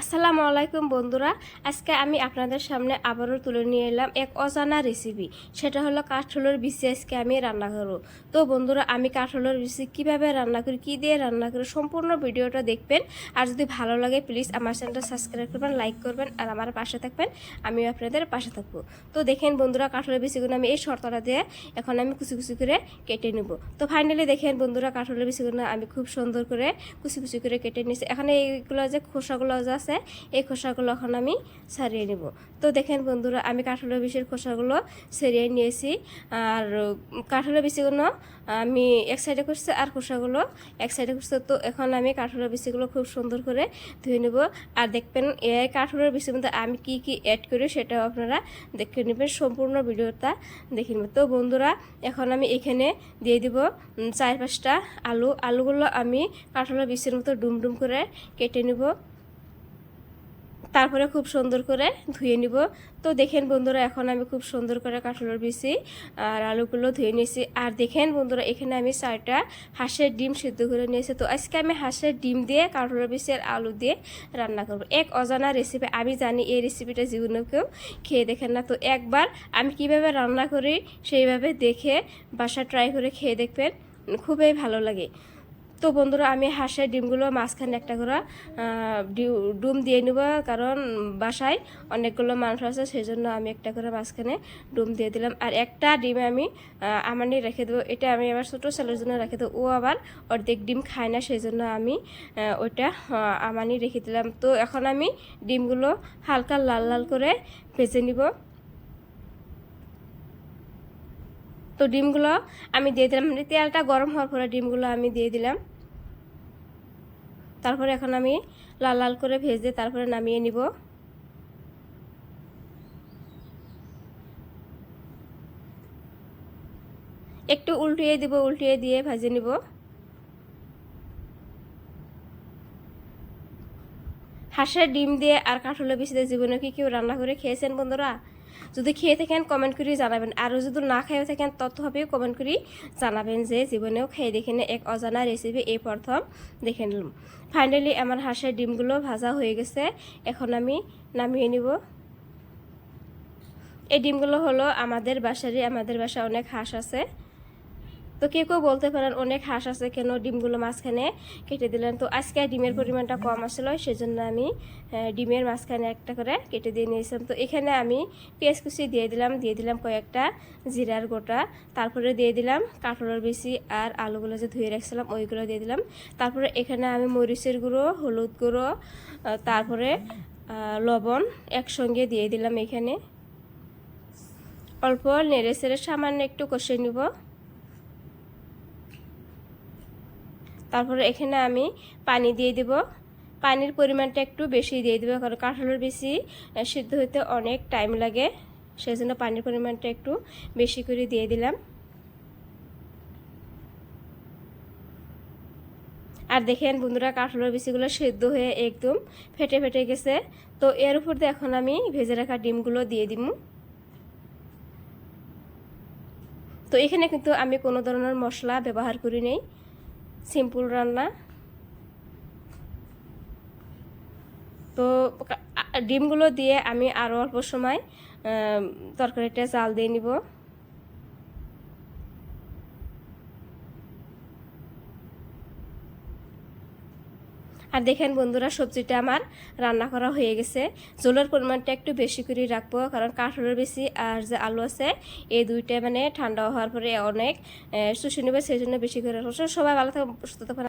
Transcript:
আসসালামু আলাইকুম বন্ধুরা, আজকে আমি আপনাদের সামনে আবারও তুলে নিয়ে এলাম এক অজানা রেসিপি। সেটা হলো কাঠলের বিচি। আজকে আমি রান্না করব। তো বন্ধুরা, আমি কাঠলের বিচি কীভাবে রান্না করি, কী দিয়ে রান্না করি, সম্পূর্ণ ভিডিওটা দেখবেন। আর যদি ভালো লাগে প্লিজ আমার চ্যানেলটা সাবস্ক্রাইব করবেন, লাইক করবেন আর আমার পাশে থাকবেন। আমিও আপনাদের পাশে থাকবো। তো দেখেন বন্ধুরা, কাঠলের বিচিগুলো আমি এই শর্তটা দিয়ে এখন আমি কুচি কুচি করে কেটে নেব। তো ফাইনালি দেখেন বন্ধুরা, কাঠলের বিচিগুলো আমি খুব সুন্দর করে কুচি কুচি করে কেটে নিয়েছি। এখানে এইগুলো যে খোসাগুলো আছে, এই খোসাগুলো এখন আমি ছাড়িয়ে নেব। তো দেখেন বন্ধুরা, আমি কাঠলের বিচির খোসাগুলো ছাড়িয়ে নিয়েছি। আর কাঠলের বিচিগুলো আমি এক সাইডে করছি আর খোসাগুলো এক সাইডে করছি। তো এখন আমি কাঠলের বিচিগুলো খুব সুন্দর করে ধুয়ে নেব। আর দেখবেন এই কাঠলের বিচির মধ্যে আমি কি কি অ্যাড করি সেটাও আপনারা দেখে নেবেন, সম্পূর্ণ ভিডিওটা দেখে নেবেন। তো বন্ধুরা, এখন আমি এখানে দিয়ে দিব 4-5টা আলুগুলো আমি কাঠলের বিচির মতো ডুম ডুম করে কেটে নেব। তারপরে খুব সুন্দর করে ধুয়ে নিব। তো দেখেন বন্ধুরা, এখন আমি খুব সুন্দর করে কাঠলের বিচি আর আলুগুলো ধুয়ে নিয়েছি। আর দেখেন বন্ধুরা, এখানে আমি 4টা হাঁসের ডিম সিদ্ধ করে নিয়েছি। তো আজকে আমি হাঁসের ডিম দিয়ে কাঠলের বিচি আর আলু দিয়ে রান্না করব। এক অজানা রেসিপি। আমি জানি এই রেসিপিটা জীবনে কেউ খেয়ে দেখেন না। তো একবার আমি কিভাবে রান্না করি সেইভাবে দেখে বাসা ট্রাই করে খেয়ে দেখবেন, খুবই ভালো লাগে। তো বন্ধুরা, আমি হাঁসের ডিমগুলো মাঝখানে একটা করে ডিম দিয়ে নেব, কারণ বাসায় অনেকগুলো মানুষ আছে, সেই জন্য আমি একটা করে মাঝখানে ডিম দিয়ে দিলাম। আর একটা ডিম আমি আমানি রেখে দেবো। এটা আমি আবার ছোটো ছেলের জন্য রেখে দেবো, ও আবার অর্ধেক ডিম খায় না, সেই জন্য আমি ওইটা আমানি রেখে দিলাম। তো এখন আমি ডিমগুলো হালকা লাল লাল করে ভেজে নিব। তো ডিমগুলো আমি দিয়ে দিলাম, মানে তেলটা গরম হওয়ার পরে ডিমগুলো আমি দিয়ে দিলাম। তারপরে এখন আমি লাল লাল করে ভেজে তারপরে নামিয়ে নিব। একটু উল্টিয়ে দিব, উল্টিয়ে দিয়ে ভেজে নিব। হাঁসের ডিম দিয়ে আর কাঠলের বিচি দিয়ে জীবনে কি কেউ রান্না করে খেয়েছেন বন্ধুরা? যদি খেয়ে থাকেন কমেন্ট করে জানাবেন, আর যদি না খেয়ে থাকেন ততভাবেও কমেন্ট করে জানাবেন যে জীবনেও খেয়ে দেখেন। এক অজানা রেসিপি এই প্রথম দেখে নিলাম। ফাইনালি আমার হাঁসের ডিমগুলো ভাজা হয়ে গেছে, এখন আমি নামিয়ে নিব। এই ডিমগুলো হলো আমাদের বাসায় অনেক হাঁস আছে। তো কেউ কেউ বলতে পারেন অনেক হাঁস আছে, কেন ডিমগুলো মাঝখানে কেটে দিলেন? তো আজকে ডিমের পরিমাণটা কম আসলো, সেজন্য আমি ডিমের মাঝখানে একটা করে কেটে দিয়ে নিয়েছিলাম। তো এখানে আমি পেঁয়াজ কুচি দিয়ে দিলাম কয়েকটা জিরার গোটা, তারপরে দিয়ে দিলাম কাঠলের বিচি আর আলুগুলো যে ধুয়ে রাখছিলাম ওইগুলো দিয়ে দিলাম। তারপরে এখানে আমি মরিচের গুঁড়ো, হলুদ গুঁড়ো, তারপরে লবণ একসঙ্গে দিয়ে দিলাম। এখানে অল্প নেড়ে চেড়ে সামান্য একটু কষে নিব। তারপরে এখানে আমি পানি দিয়ে দেব। পানির পরিমাণটা একটু বেশি দিয়ে দেবো, কারণ কাঠলের বিচি সিদ্ধ হতে অনেক টাইম লাগে, সেই জন্য পানির পরিমাণটা একটু বেশি করে দিয়ে দিলাম। আর দেখেন বন্ধুরা, কাঠলের বিচিগুলো সিদ্ধ হয়ে একদম ফেটে ফেটে গেছে। তো এর উপর দিয়ে এখন আমি ভেজে রাখা ডিমগুলো দিয়ে দিব। তো এখানে কিন্তু আমি কোনো ধরনের মশলা ব্যবহার করি নেই, সিম্পল রান্না। তো ডিমগুলো দিয়ে আমি আরও অল্প সময় তরকারিটা জাল দিয়ে নিব। আর দেখেন বন্ধুরা, সবজিটা আমার রান্না করা হয়ে গেছে। ঝোলের পরিমাণটা একটু বেশি করে রাখবো, কারণ কাঠলের বিচি আর যে আলু আছে এই দুইটা মানে ঠান্ডা হওয়ার পরে অনেক শুষে নেবে, সেই জন্য বেশি করে রাখবো। সবাই ভালো থাকবে, সুস্থ থাকবেন।